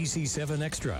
ABC7 Xtra.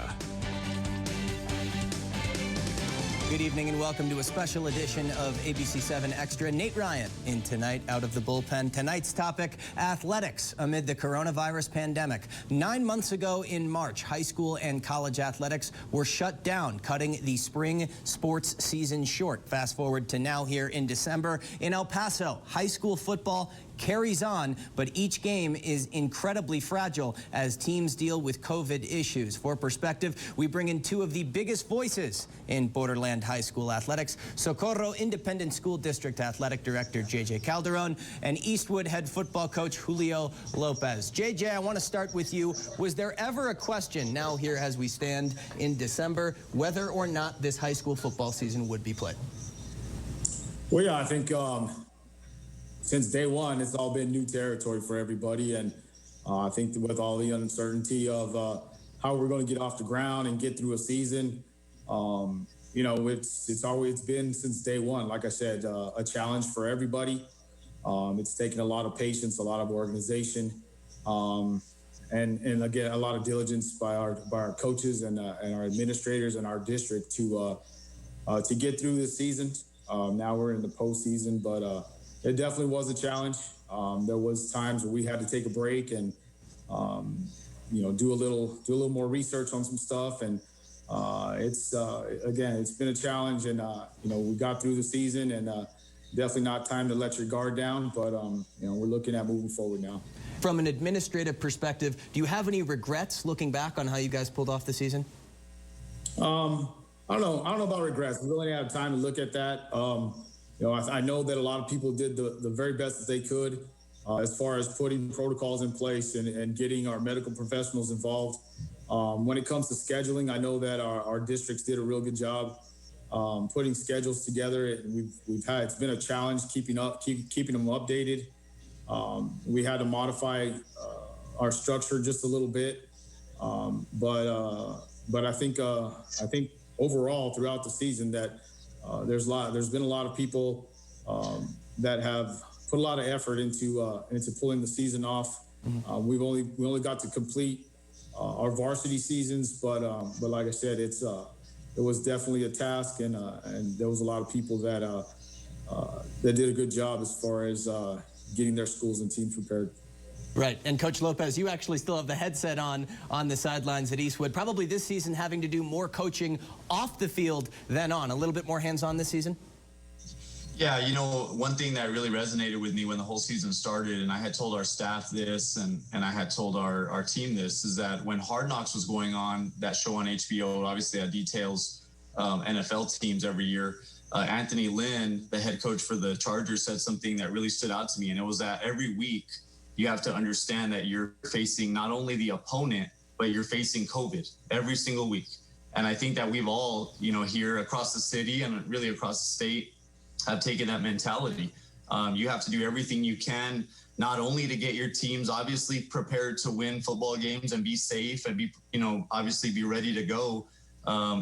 Good evening and welcome to a special edition of ABC7 Extra. Nate Ryan in tonight out of the bullpen. Tonight's topic, athletics amid the coronavirus pandemic. 9 months ago in March, high school and college athletics were shut down, cutting the spring sports season short. Fast forward to now here in December. In El Paso, high school football carries on, but each game is incredibly fragile as teams deal with COVID issues. For perspective, we bring in two of the biggest voices in borderland high school athletics, Socorro Independent School District Athletic Director J.J. Calderon and Eastwood head football coach Julio Lopez. J.J., I want to start with you. Was there ever a question now here as we stand in December whether or not this high school football season would be played? Well, yeah, I think since day one, it's all been new territory for everybody. And I think with all the uncertainty of how we're going to get off the ground and get through a season, you know, it's always been since day one, like I said, a challenge for everybody. It's taken a lot of patience, a lot of organization, and again, a lot of diligence by our coaches and our administrators and our district to get through this season. Now we're in the postseason, but it definitely was a challenge. There was times where we had to take a break and, you know, do a little more research on some stuff. And again, it's been a challenge. And you know, we got through the season, and definitely not time to let your guard down. But you know, we're looking at moving forward now. From an administrative perspective, do you have any regrets looking back on how you guys pulled off the season? I don't know about regrets. We really had time to look at that. You know, I know that a lot of people did the very best that they could as far as putting protocols in place and getting our medical professionals involved. When it comes to scheduling, I know that our districts did a real good job putting schedules together. It's been a challenge keeping them updated. We had to modify our structure just a little bit, but I think overall throughout the season that there's been a lot of people that have put a lot of effort into pulling the season off. We only got to complete our varsity seasons, but like I said, it was definitely a task, and there was a lot of people that did a good job as far as getting their schools and teams prepared. Right. And Coach Lopez, you actually still have the headset on the sidelines at Eastwood. Probably this season having to do more coaching off the field than on. A little bit more hands-on this season? Yeah, you know, one thing that really resonated with me when the whole season started, and I had told our staff this, and I had told our team this, is that when Hard Knocks was going on, that show on HBO, obviously that details NFL teams every year, Anthony Lynn, the head coach for the Chargers, said something that really stood out to me, and it was that every week you have to understand that you're facing not only the opponent, but you're facing COVID every single week. And I think that we've all, you know, here across the city and really across the state have taken that mentality. You have to do everything you can, not only to get your teams obviously prepared to win football games and be safe and be, you know, obviously be ready to go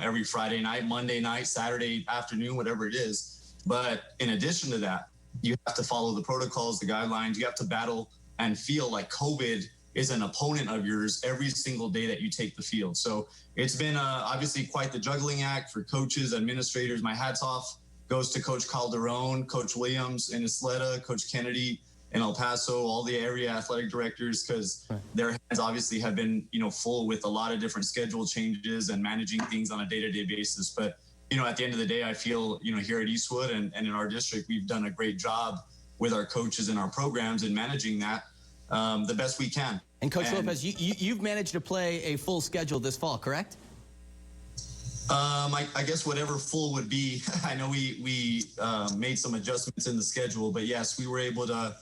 every Friday night, Monday night, Saturday afternoon, whatever it is. But in addition to that, you have to follow the protocols, the guidelines. You have to battle and feel like COVID is an opponent of yours every single day that you take the field. So it's been obviously quite the juggling act for coaches, administrators. My hat's off goes to Coach Calderon, Coach Williams in Isleta, Coach Kennedy in El Paso, all the area athletic directors, because their hands obviously have been, you know, full with a lot of different schedule changes and managing things on a day-to-day basis. But, you know, at the end of the day, I feel, you know, here at Eastwood and in our district, we've done a great job with our coaches and our programs and managing that the best we can. And Coach Lopez, you've managed to play a full schedule this fall, correct? I guess whatever full would be. I know we made some adjustments in the schedule, but yes, we were able to,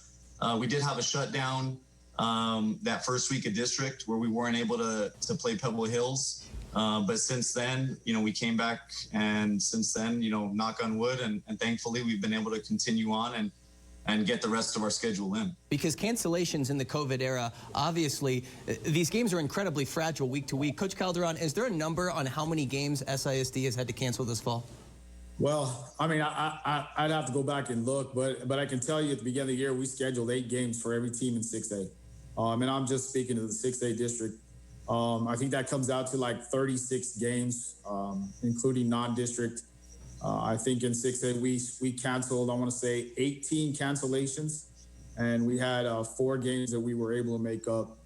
we did have a shutdown that first week of district where we weren't able to play Pebble Hills. But since then, you know, we came back, and since then, you know, knock on wood, and thankfully we've been able to continue on and get the rest of our schedule in. Because cancellations in the COVID era, obviously, these games are incredibly fragile week to week. Coach Calderon, is there a number on how many games SISD has had to cancel this fall? Well, I mean, I'd have to go back and look, but I can tell you at the beginning of the year, we scheduled 8 games for every team in 6A. And I'm just speaking to the 6A district. I think that comes out to like 36 games, including non-district. I think in 6A we canceled, I want to say 18 cancellations, and we had 4 games that we were able to make up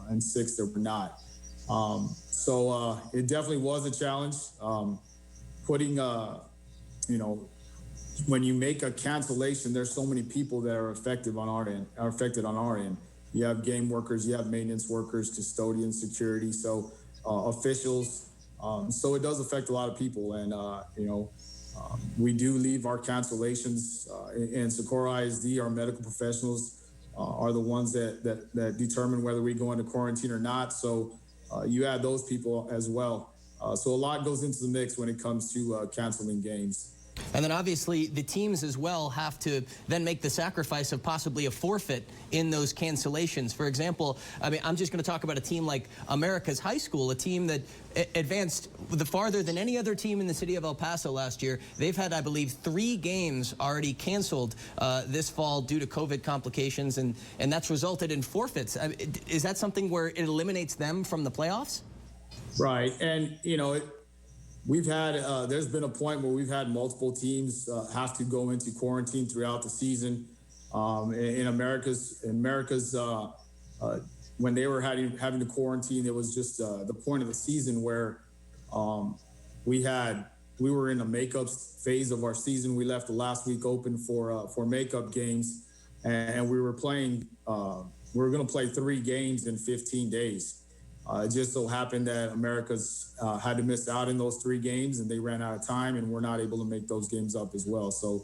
and 6 that were not. So it definitely was a challenge. Putting, when you make a cancellation, there's so many people that are affected on our end. You have game workers, you have maintenance workers, custodians, security, so officials. So it does affect a lot of people, and we do leave our cancellations in Socorro ISD. Our medical professionals are the ones that determine whether we go into quarantine or not. So you add those people as well. So a lot goes into the mix when it comes to canceling games. And then obviously the teams as well have to then make the sacrifice of possibly a forfeit in those cancellations. For example, I mean, I'm just going to talk about a team like America's High School, a team that advanced the farther than any other team in the city of El Paso last year. They've had, I believe, 3 games already canceled this fall due to COVID complications, and that's resulted in forfeits. I mean, is that something where it eliminates them from the playoffs? Right, and we've had, there's been a point where we've had multiple teams have to go into quarantine throughout the season. In America's, when they were having to quarantine, it was just the point of the season where we were in a makeup phase of our season. We left the last week open for makeup games, and we were playing, we were going to play 3 games in 15 days. It just so happened that America's had to miss out in those 3 games, and they ran out of time, and we're not able to make those games up as well. So,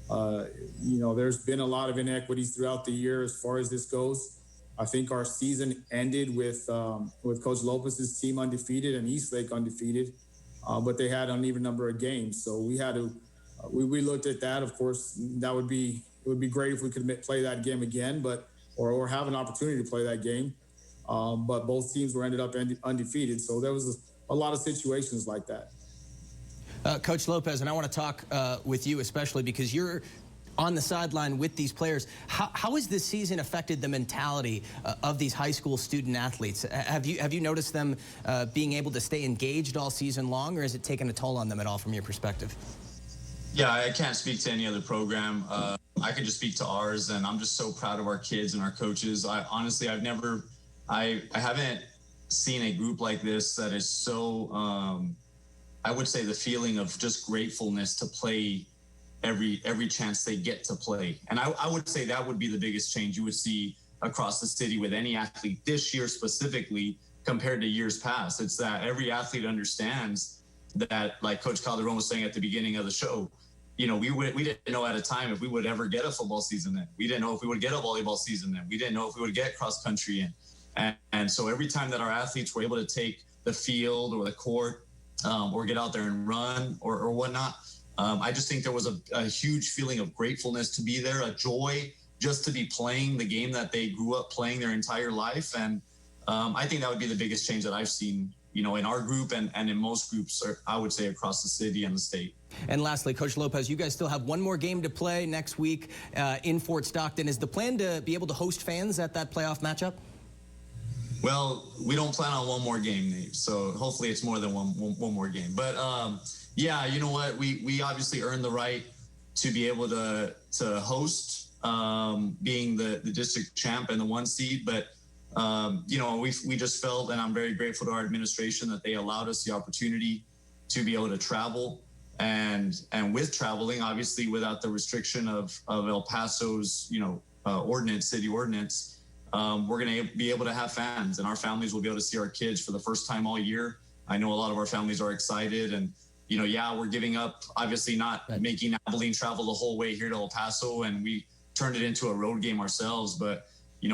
there's been a lot of inequities throughout the year as far as this goes. I think our season ended with Coach Lopez's team undefeated and Eastlake undefeated, but they had an uneven number of games. So we had to, we looked at that. Of course, it would be great if we could play that game again, or have an opportunity to play that game. But both teams ended up undefeated. So there was a lot of situations like that. Coach Lopez, and I want to talk with you especially because you're on the sideline with these players. How has this season affected the mentality of these high school student athletes? Have you noticed them being able to stay engaged all season long, or has it taken a toll on them at all from your perspective? Yeah, I can't speak to any other program. I can just speak to ours, and I'm just so proud of our kids and our coaches. I haven't seen a group like this that is so, I would say the feeling of just gratefulness to play every chance they get to play. And I would say that would be the biggest change you would see across the city with any athlete this year specifically compared to years past. It's that every athlete understands that, like Coach Calderon was saying at the beginning of the show, we didn't know at a time if we would ever get a football season then. We didn't know if we would get a volleyball season then. We didn't know if we would get cross country in. And so every time that our athletes were able to take the field or the court or get out there and run or whatnot, I just think there was a huge feeling of gratefulness to be there, a joy just to be playing the game that they grew up playing their entire life. And I think that would be the biggest change that I've seen, in our group and in most groups, I would say across the city and the state. And lastly, Coach Lopez, you guys still have one more game to play next week in Fort Stockton. Is the plan to be able to host fans at that playoff matchup? Well, we don't plan on one more game, Nate. So hopefully it's more than one more game. But yeah, you know what? We obviously earned the right to be able to host, being the district champ and the 1 seed. But we just felt, and I'm very grateful to our administration that they allowed us the opportunity to be able to travel. And with traveling, obviously without the restriction of El Paso's, city ordinance. We're going to be able to have fans, and our families will be able to see our kids for the first time all year. I know a lot of our families are excited, and we're giving up, obviously not making Abilene travel the whole way here to El Paso, and we turned it into a road game ourselves. But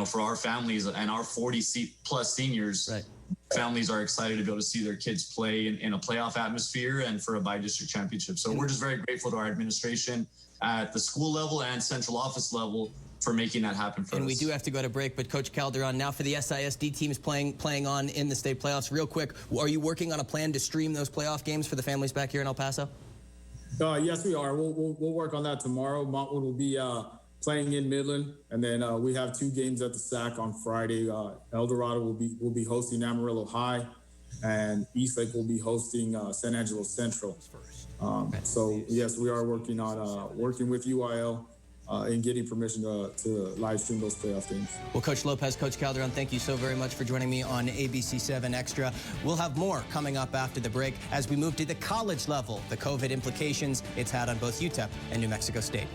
for our families and our 40+ seniors, families are excited to be able to see their kids play in a playoff atmosphere and for a bi-district championship. So we're just very grateful to our administration at the school level and central office level for making that happen for us. And we do have to go to break, but Coach Calderon, now for the SISD teams playing on in the state playoffs, real quick, are you working on a plan to stream those playoff games for the families back here in El Paso? Yes, we are. We'll work on that tomorrow. Montwood will be playing in Midland, and then we have 2 games at the SAC on Friday. El Dorado will be hosting Amarillo High, and Eastlake will be hosting San Angelo Central. So yes, we are working on working with UIL and getting permission to live stream those playoff games. Well, Coach Lopez, Coach Calderon, thank you so very much for joining me on ABC7 Extra. We'll have more coming up after the break as we move to the college level, the COVID implications it's had on both UTEP and New Mexico State.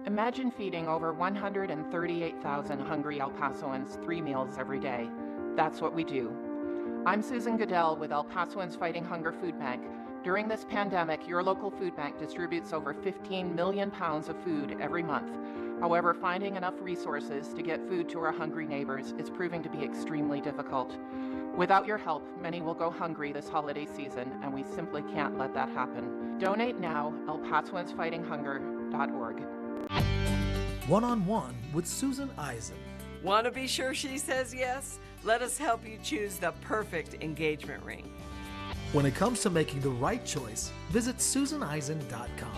Imagine feeding over 138,000 hungry El Pasoans 3 meals every day. That's what we do. I'm Susan Goodell with El Pasoans Fighting Hunger Food Bank. During this pandemic, your local food bank distributes over 15 million pounds of food every month. However, finding enough resources to get food to our hungry neighbors is proving to be extremely difficult. Without your help, many will go hungry this holiday season, and we simply can't let that happen. Donate now, elpasoansfightinghunger.org. One-on-one with Susan Eisen. Want to be sure she says yes? Let us help you choose the perfect engagement ring. When it comes to making the right choice, visit SusanEisen.com.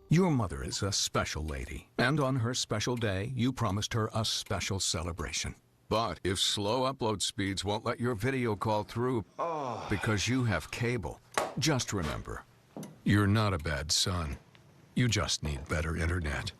Your mother is a special lady, and on her special day, you promised her a special celebration. But if slow upload speeds won't let your video call through because you have cable, just remember, you're not a bad son. You just need better internet.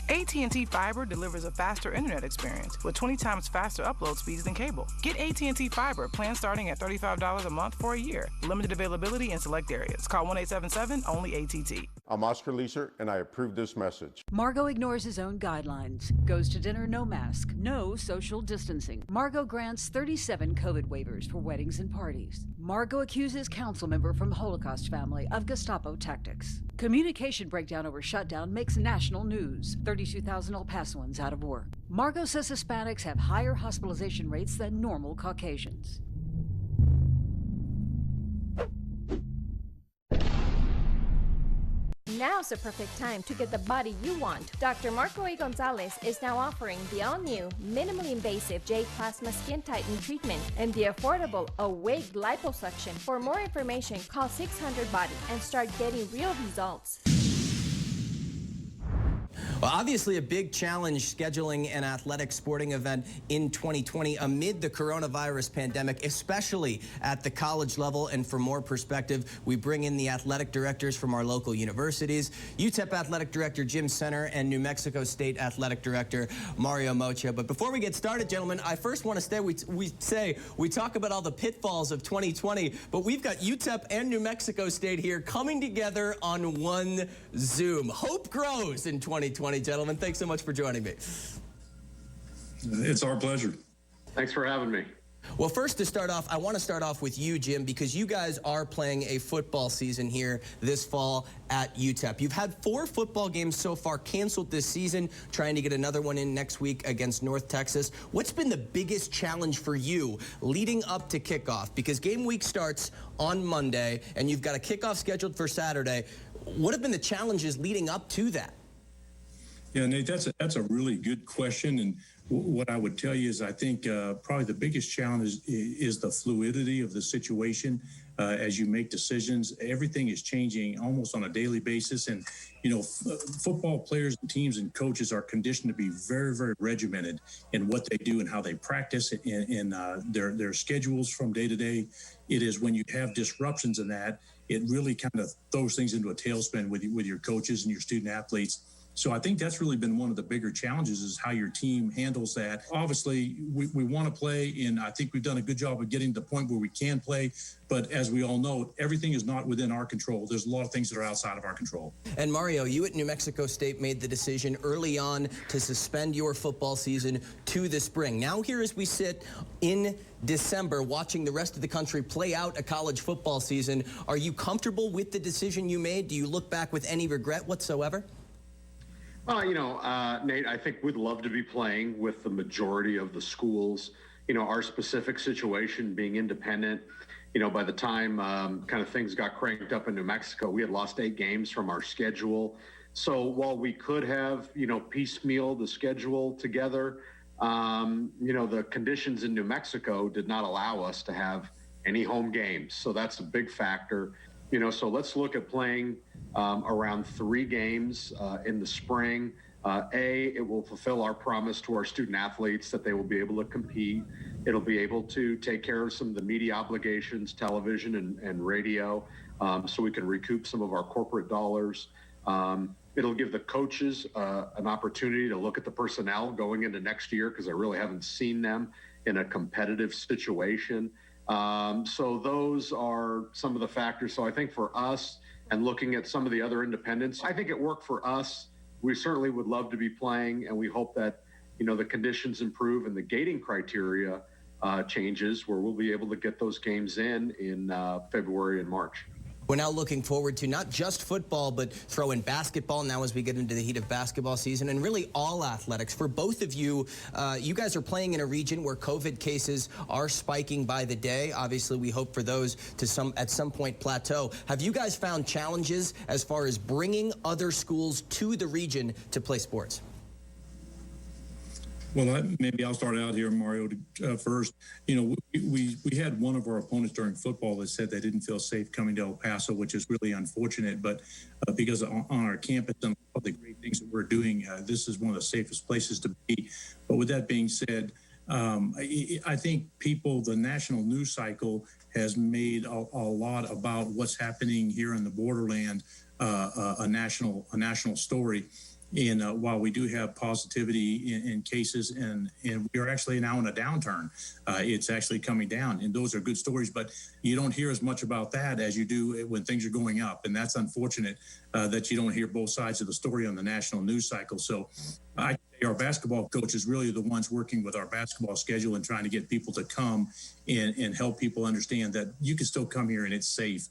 AT&T Fiber delivers a faster internet experience with 20 times faster upload speeds than cable. Get AT&T Fiber, plan starting at $35 a month for a year. Limited availability in select areas. Call 1-877-ONLY-ATT. I'm Oscar Leeser, and I approve this message. Margot ignores his own guidelines. Goes to dinner, no mask, no social distancing. Margot grants 37 COVID waivers for weddings and parties. Margot accuses council member from Holocaust family of Gestapo tactics. Communication breakdown over shutdown makes national news. 32,000 El Pasoans out of work. Margot says Hispanics have higher hospitalization rates than normal Caucasians. Now's the perfect time to get the body you want. Dr. Marco A. Gonzalez is now offering the all-new, minimally invasive J-Plasma Skin Tighten treatment and the affordable Awake Liposuction. For more information, call 600-BODY and start getting real results. Well, obviously a big challenge scheduling an athletic sporting event in 2020 amid the coronavirus pandemic, especially at the college level. And for more perspective, we bring in the athletic directors from our local universities, UTEP Athletic Director Jim Center and New Mexico State Athletic Director Mario Mocha. But before we get started, gentlemen, I first want to say we talk about all the pitfalls of 2020, but we've got UTEP and New Mexico State here coming together on one Zoom. Hope grows in 2020. Gentlemen, thanks so much for joining me. It's our pleasure. Thanks for having me. Well, first to start off, I want to start off with you, Jim, because you guys are playing a football season here this fall at UTEP. You've had 4 football games so far canceled this season, trying to get another one in next week against North Texas. What's been the biggest challenge for you leading up to kickoff? Because game week starts on Monday, and you've got a kickoff scheduled for Saturday. What have been the challenges leading up to that? Yeah, Nate, that's a really good question. And what I would tell you is I think probably the biggest challenge is the fluidity of the situation as you make decisions. Everything is changing almost on a daily basis. And, you know, football players and teams and coaches are conditioned to be very, very regimented in what they do and how they practice in their schedules from day to day. It is when you have disruptions in that, it really kind of throws things into a tailspin with your coaches and your student athletes. So I think that's really been one of the bigger challenges is how your team handles that. Obviously, we want to play, and I think we've done a good job of getting to the point where we can play. But as we all know, everything is not within our control. There's a lot of things that are outside of our control. And Mario, you at New Mexico State made the decision early on to suspend your football season to the spring. Now here as we sit in December watching the rest of the country play out a college football season, are you comfortable with the decision you made? Do you look back with any regret whatsoever? Well, Nate, I think we'd love to be playing with the majority of the schools. You know, our specific situation being independent, by the time kind of things got cranked up in New Mexico, we had lost 8 games from our schedule. So while we could have, piecemeal the schedule together, the conditions in New Mexico did not allow us to have any home games. So that's a big factor. So let's look at playing around 3 games in the spring. It will fulfill our promise to our student athletes that they will be able to compete. It'll be able to take care of some of the media obligations, television and radio, so we can recoup some of our corporate dollars. It'll give the coaches an opportunity to look at the personnel going into next year, because I really haven't seen them in a competitive situation. So those are some of the factors. So I think for us, and looking at some of the other independents, I think it worked for us. We certainly would love to be playing, and we hope that, the conditions improve and the gating criteria changes, where we'll be able to get those games in February and March. We're now looking forward to not just football, but throw in basketball now as we get into the heat of basketball season, and really all athletics. For both of you, you guys are playing in a region where COVID cases are spiking by the day. Obviously, we hope for those to at some point plateau. Have you guys found challenges as far as bringing other schools to the region to play sports? Well, maybe I'll start out here, Mario, first. We had one of our opponents during football that said they didn't feel safe coming to El Paso, which is really unfortunate. But because on our campus and all the great things that we're doing, this is one of the safest places to be. But with that being said, I think the national news cycle has made a lot about what's happening here in the borderland a national story. And while we do have positivity in cases, and we are actually now in a downturn, it's actually coming down, and those are good stories. But you don't hear as much about that as you do when things are going up, and that's unfortunate that you don't hear both sides of the story on the national news cycle. So I say our basketball coaches really are the ones working with our basketball schedule and trying to get people to come and help people understand that you can still come here and it's safe,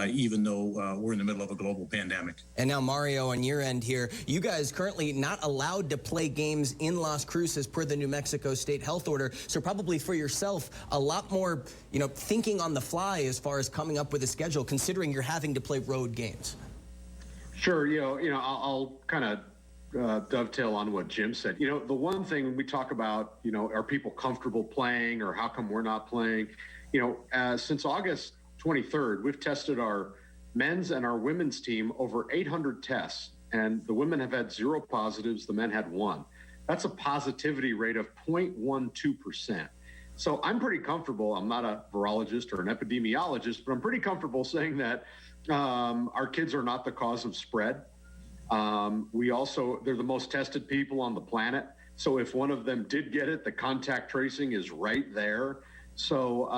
even though we're in the middle of a global pandemic. And now, Mario, on your end here, you guys currently not allowed to play games in Las Cruces per the New Mexico State Health Order. So probably for yourself, a lot more, thinking on the fly as far as coming up with a schedule, considering you're having to play road games. Sure. I'll kind of dovetail on what Jim said. The one thing we talk about, are people comfortable playing, or how come we're not playing? Since August 23rd, we've tested our men's and our women's team over 800 tests, and the women have had 0 positives, the men had 1. That's a positivity rate of 0.12%. So I'm pretty comfortable. I'm not a virologist or an epidemiologist, but I'm pretty comfortable saying that our kids are not the cause of spread. They're the most tested people on the planet. So if one of them did get it, the contact tracing is right there. So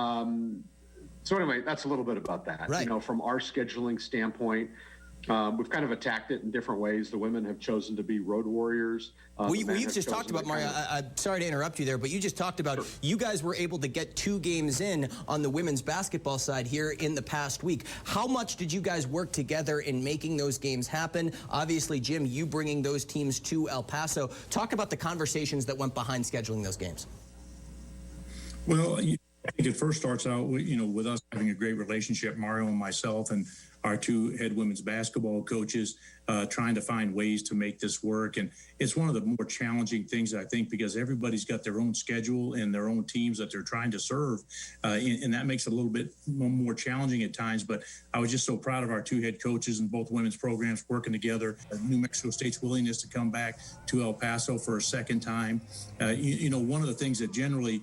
anyway, that's a little bit about that. Right. From our scheduling standpoint, we've kind of attacked it in different ways. The women have chosen to be road warriors. You've just talked about, Mario, I'm sorry to interrupt you there, but you just talked about you guys were able to get 2 games in on the women's basketball side here in the past week. How much did you guys work together in making those games happen? Obviously, Jim, you bringing those teams to El Paso. Talk about the conversations that went behind scheduling those games. Well, I think it first starts out with us having a great relationship, Mario and myself, and our 2 head women's basketball coaches, trying to find ways to make this work. And it's one of the more challenging things, I think, because everybody's got their own schedule and their own teams that they're trying to serve. And that makes it a little bit more challenging at times. But I was just so proud of our 2 head coaches in both women's programs working together. New Mexico State's willingness to come back to El Paso for a second time. One of the things that generally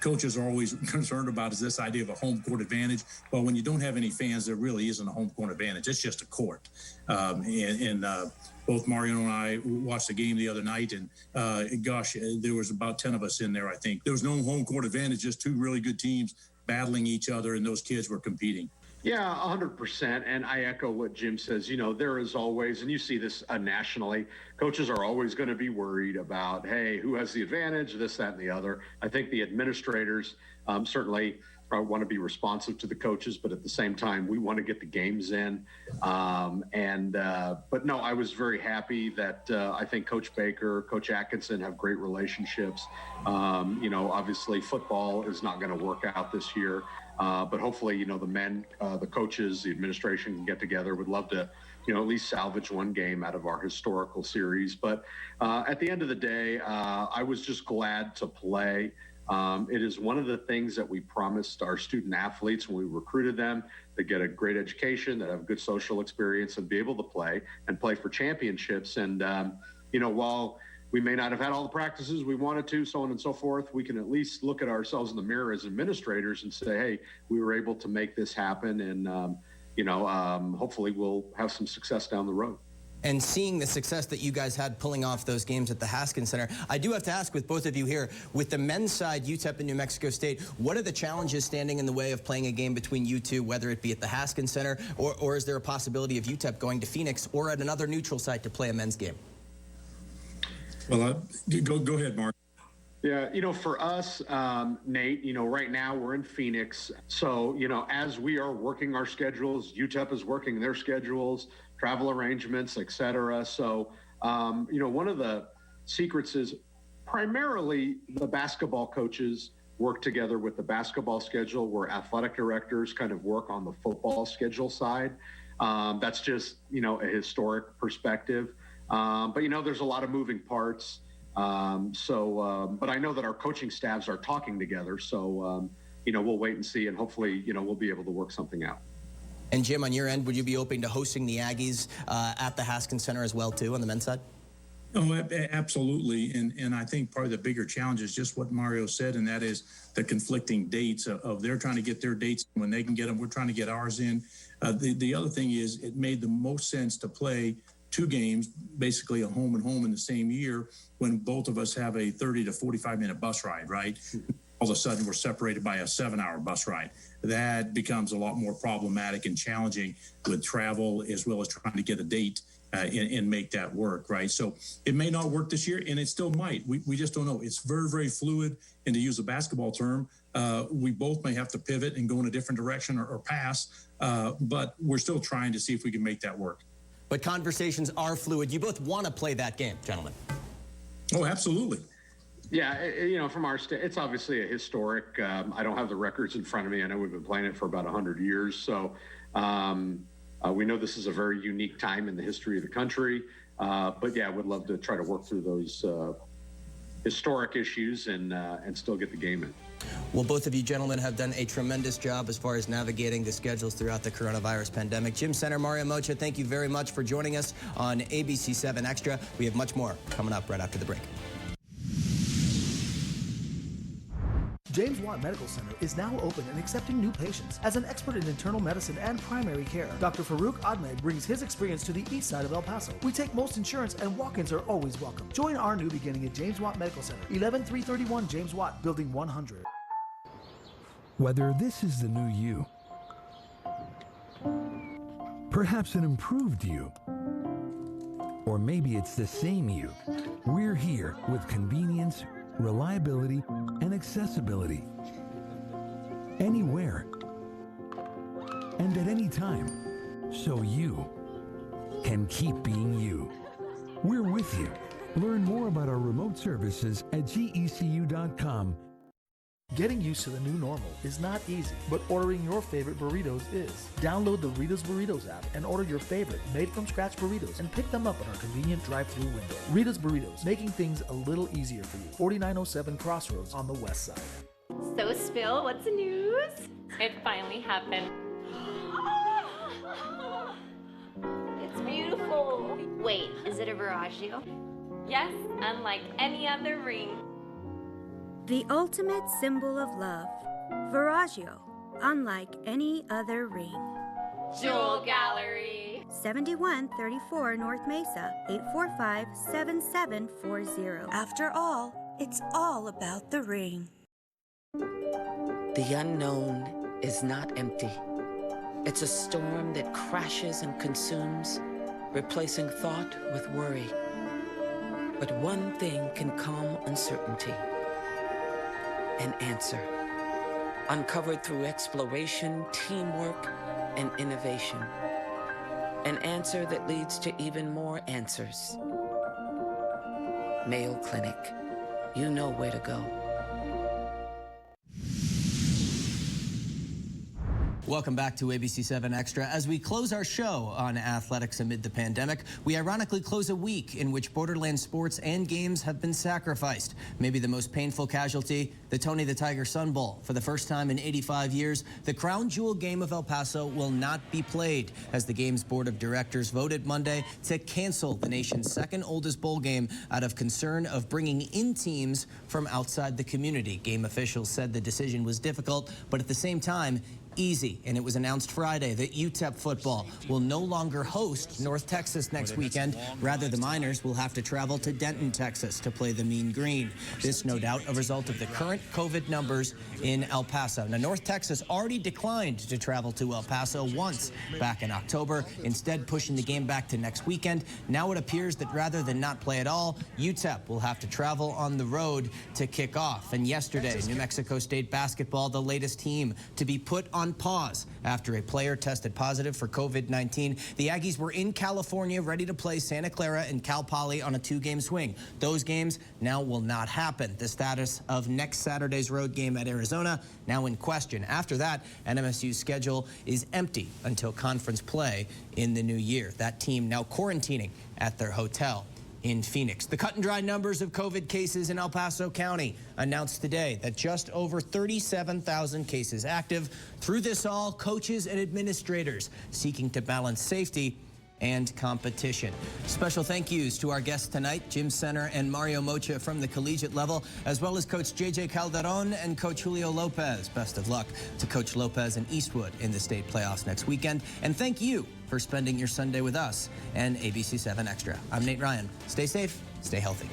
coaches are always concerned about is this idea of a home court advantage. Well, when you don't have any fans, there really isn't a home court advantage. It's just a court. Both Mario and I watched the game the other night, and there was about 10 of us in there, I think. There was no home court advantage, just 2 really good teams battling each other, and those kids were competing. Yeah, 100%. And I echo what Jim says. There is always, and you see this nationally, coaches are always going to be worried about, hey, who has the advantage, this, that, and the other. I think the administrators certainly want to be responsive to the coaches, but at the same time, we want to get the games in. But no, I was very happy that I think Coach Baker, Coach Atkinson have great relationships. Obviously football is not going to work out this year. But hopefully, the men, the coaches, the administration can get together. Would love to, at least salvage 1 game out of our historical series. But at the end of the day, I was just glad to play. It is one of the things that we promised our student athletes when we recruited them, to get a great education, that have good social experience, and be able to play for championships. And, while we may not have had all the practices we wanted to, so on and so forth, we can at least look at ourselves in the mirror as administrators and say, hey, we were able to make this happen. And, hopefully we'll have some success down the road. And seeing the success that you guys had pulling off those games at the Haskins Center, I do have to ask with both of you here, with the men's side, UTEP and New Mexico State, what are the challenges standing in the way of playing a game between you two, whether it be at the Haskins Center, or is there a possibility of UTEP going to Phoenix or at another neutral site to play a men's game? Well, go ahead, Mark. Yeah, for us, Nate, right now we're in Phoenix. So, as we are working our schedules, UTEP is working their schedules, travel arrangements, et cetera. So, one of the secrets is primarily the basketball coaches work together with the basketball schedule, where athletic directors kind of work on the football schedule side. That's just, a historic perspective. But, there's a lot of moving parts. But I know that our coaching staffs are talking together. So, we'll wait and see, and hopefully, we'll be able to work something out. And Jim, on your end, would you be open to hosting the Aggies at the Haskins Center as well, too, on the men's side? Oh, absolutely. And I think part of the bigger challenge is just what Mario said, and that is the conflicting dates of they're trying to get their dates when they can get them. We're trying to get ours in. The other thing is it made the most sense to play two games, basically a home and home in the same year, when both of us have a 30 to 45-minute bus ride, right? All of a sudden, we're separated by a 7-hour bus ride. That becomes a lot more problematic and challenging with travel, as well as trying to get a date and make that work, right? So it may not work this year, and it still might. We just don't know. It's very, very fluid. And to use a basketball term, we both may have to pivot and go in a different direction or pass, but we're still trying to see if we can make that work. But conversations are fluid. You both want to play that game, gentlemen. Oh, absolutely. Yeah, from our it's obviously a historic. I don't have the records in front of me. I know we've been playing it for about 100 years. So we know this is a very unique time in the history of the country. But yeah, I would love to try to work through those historic issues and still get the game in. Well, both of you gentlemen have done a tremendous job as far as navigating the schedules throughout the coronavirus pandemic. Jim Center, Mario Mocha, thank you very much for joining us on ABC7 Extra. We have much more coming up right after the break. James Watt Medical Center is now open and accepting new patients. As an expert in internal medicine and primary care, Dr. Farouk Ahmed brings his experience to the east side of El Paso. We take most insurance, and walk-ins are always welcome. Join our new beginning at James Watt Medical Center, 11331 James Watt, Building 100. Whether this is the new you, perhaps an improved you, or maybe it's the same you, we're here with convenience, reliability, and accessibility. Anywhere and at any time, so you can keep being you. We're with you. Learn more about our remote services at gecu.com. Getting used to the new normal is not easy, but ordering your favorite burritos is. Download the Rita's Burritos app and order your favorite made-from-scratch burritos and pick them up at our convenient drive-thru window. Rita's Burritos, making things a little easier for you. 4907 Crossroads on the west side. So, Spill, what's the news? It finally happened. It's beautiful. Wait, is it a Viraggio? Yes, unlike any other ring. The ultimate symbol of love. Viraggio, unlike any other ring. Jewel Gallery. 7134 North Mesa, 845-7740. After all, it's all about the ring. The unknown is not empty. It's a storm that crashes and consumes, replacing thought with worry. But one thing can calm uncertainty. An answer, uncovered through exploration, teamwork, and innovation. An answer that leads to even more answers. Mayo Clinic, you know where to go. Welcome back to ABC7 Extra. As we close our show on athletics amid the pandemic, we ironically close a week in which borderland sports and games have been sacrificed. Maybe the most painful casualty, the Tony the Tiger Sun Bowl. For the first time in 85 years, the crown jewel game of El Paso will not be played as the game's board of directors voted Monday to cancel the nation's second oldest bowl game out of concern of bringing in teams from outside the community. Game officials said the decision was difficult, but at the same time, easy. And it was announced Friday that UTEP football will no longer host North Texas next weekend. Rather, the Miners will have to travel to Denton, Texas to play the Mean Green. This, no doubt, a result of the current COVID numbers in El Paso. Now, North Texas already declined to travel to El Paso once back in October, instead pushing the game back to next weekend. Now it appears that rather than not play at all, UTEP will have to travel on the road to kick off. And yesterday, New Mexico State basketball, the latest team to be put on pause after a player tested positive for COVID-19. The Aggies were in California ready to play Santa Clara and Cal Poly on a 2-game swing. Those games now will not happen. The status of next Saturday's road game at Arizona now in question. After that, NMSU's schedule is empty until conference play in the new year. That team now quarantining at their hotel in Phoenix. The cut and dry numbers of COVID cases in El Paso County announced today that just over 37,000 cases active. Through this all, coaches and administrators seeking to balance safety and competition. Special thank yous to our guests tonight, Jim Center and Mario Mocha from the collegiate level, as well as Coach JJ Calderon and Coach Julio Lopez. Best of luck to Coach Lopez and Eastwood in the state playoffs next weekend. And thank you for spending your Sunday with us and ABC7 Extra. I'm Nate Ryan. Stay safe, stay healthy.